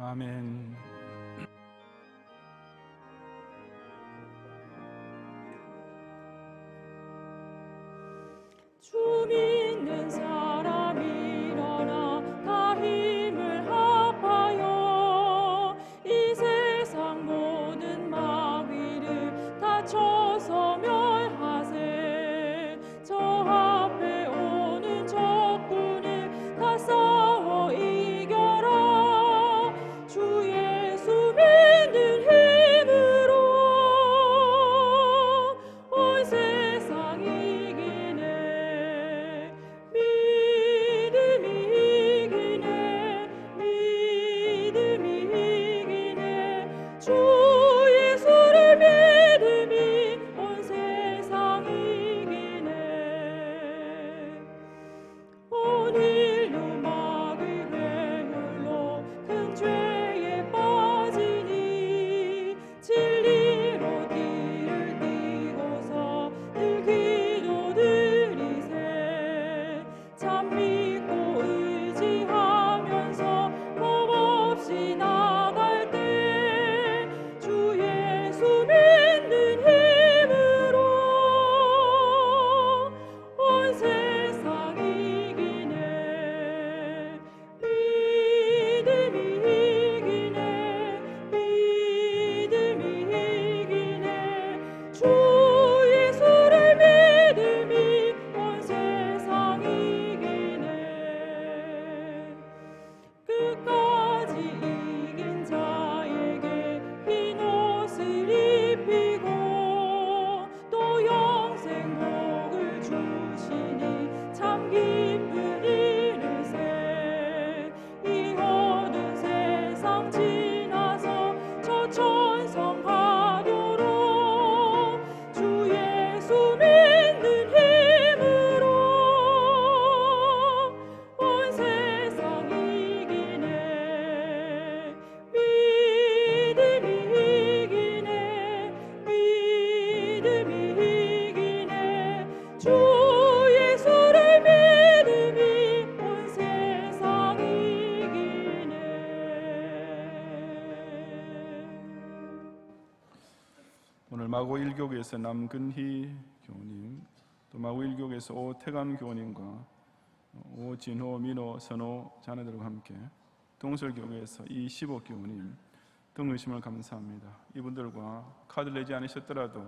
아멘. 주 믿는 사람 일어나 다 힘을 합하여 이 세상 모든 마귀를 다 쳐서 멸하세. 저 앞에 오는 적군을 다 싸워 이겨라. 주 예수 믿는 힘으로 온 세상 이기네. 믿음이 이기네. 믿음이 이기네. 주 예수를 믿음이 온 세상 이기네. 오늘도 마귀 괴율로 큰 죄에 빠지니 진리로 띠를 띠고서 늘 기도드리세. 참 믿고 의지하면서 겁없이 나갈 때 주 예수 믿는 힘으로 온 세상 이기네. 믿음이 이기네. 믿음이 이기네. 주 예수를 믿음이 온 세상 이기네. 끝까지 이긴 자에게 흰 옷을 입히고 또 영생 복을 주시니 참 기쁜 일일세. 이 어두운 세상 지나서 저 천성 가도록 주 예수 믿는 힘으로 온 세상 이기네. 믿음이 이기네. 믿음이 이기네. 주 예수를 믿음이 온 세상 이기네. 오늘 마고 1교구에서 남근희 교우님, 또 마고 1교구에서 오태감 교우님과 오진호, 민호, 선호 자녀들과 함께 동설교구에서 이시복 교우님 등의심을 감사합니다. 이분들과 카드를 내지 않으셨더라도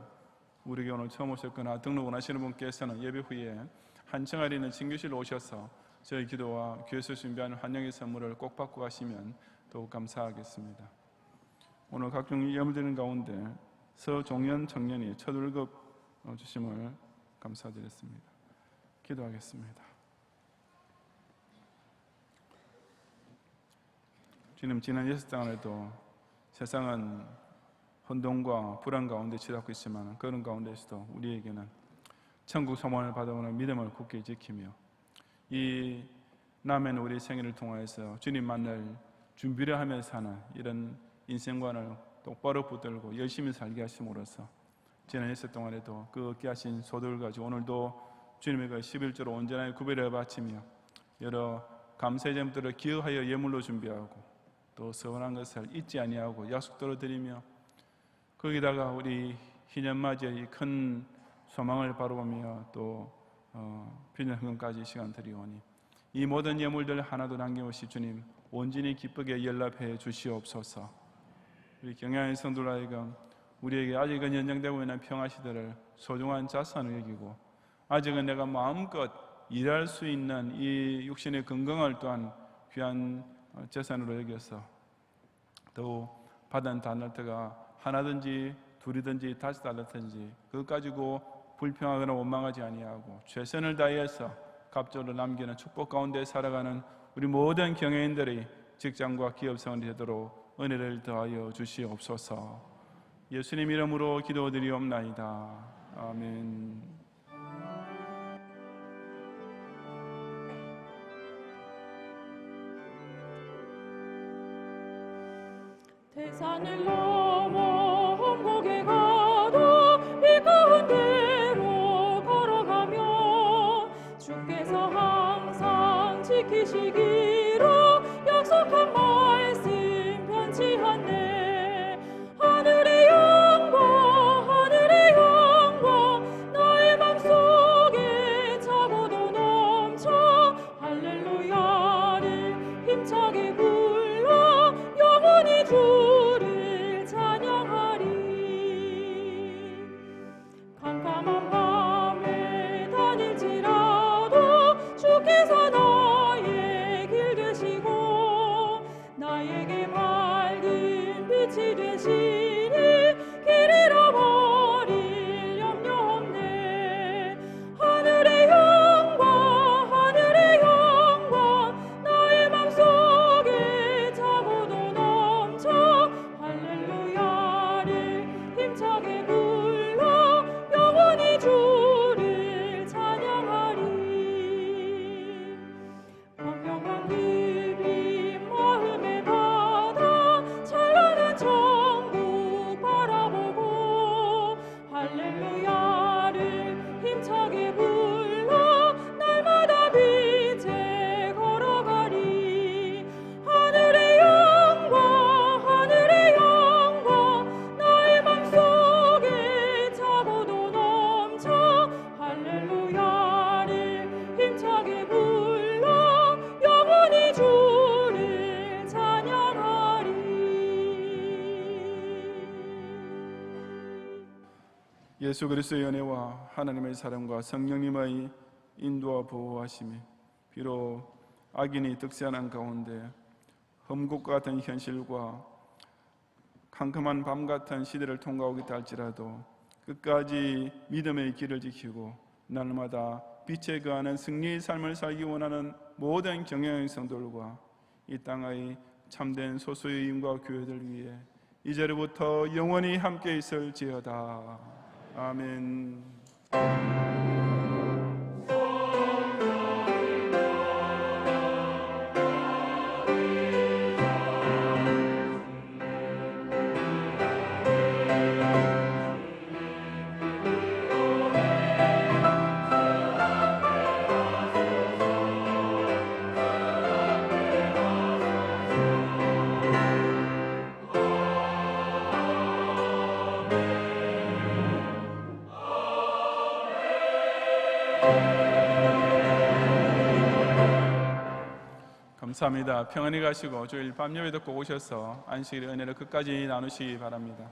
우리에게 오늘 처음 오셨거나 등록을 하시는 분께서는 예배 후에 한청아리 있는 진교실로 오셔서 저희 기도와 교회에서 준비하는 환영의 선물을 꼭 받고 가시면 더욱 감사하겠습니다. 오늘 각종 예물드리는 가운데 서종현 청년이 첫 월급 주심을 감사드렸습니다. 기도하겠습니다. 주님, 지난 6장에도 세상은 혼돈과 불안 가운데 치닫고 있지만 그런 가운데서도 우리에게는 천국 소망을 받아오는 믿음을 굳게 지키며 이 남은 우리 생애를 통하여서 주님 만날 준비를 하며 사는 이런 인생관을 똑바로 붙들고 열심히 살게 하심으로써 지난 1세 동안에도 그 얻게 하신 소득을 가지고 오늘도 주님의 그 11조로 온전하게 구별해 바치며 여러 감사의 제물들을 기억하여 예물로 준비하고 또 서원한 것을 잊지 아니하고 약속대로 드리며 거기다가 우리 희년맞이의 큰 소망을 바라보며 또 비전헌금까지 시간 드리오니 이 모든 예물들 하나도 남김없이 주님 온전히 기쁘게 연락해 주시옵소서. 우리 경양의 성도들 하여금 우리에게 아직은 연장되고 있는 평화시대를 소중한 자산을 여기고 아직은 내가 마음껏 일할 수 있는 이 육신의 건강을 또한 귀한 재산으로 여겨서 더욱 받은 달란트가 하나든지 둘이든지 5달란트든지 그것 가지고 불평하거나 원망하지 아니하고 최선을 다해서 갑절로 남기는 축복 가운데 살아가는 우리 모든 경영인들이 직장과 기업생활이 되도록 은혜를 더하여 주시옵소서. 예수님 이름으로 기도드리옵나이다. 아멘. 대산을 넘어 홍곡에 가도 이 가운데로 걸어가며 주께서 항상 지키시기로 약속한 말씀 예수 그리스도의 은혜와 하나님의 사랑과 성령님의 인도와 보호하심이 비록 악인이 득세하는 가운데 험곡과 같은 현실과 캄캄한 밤 같은 시대를 통과하고 있다 할지라도 끝까지 믿음의 길을 지키고 날마다 빛에 거하는 승리의 삶을 살기 원하는 모든 경영의 성도들과 이 땅의 참된 소수의 임과 교회들 위해 이제부터 영원히 함께 있을지어다. 아멘. 감사합니다. 평안히 가시고 주일 밤 예배 듣고 오셔서 안식일의 은혜를 끝까지 나누시기 바랍니다.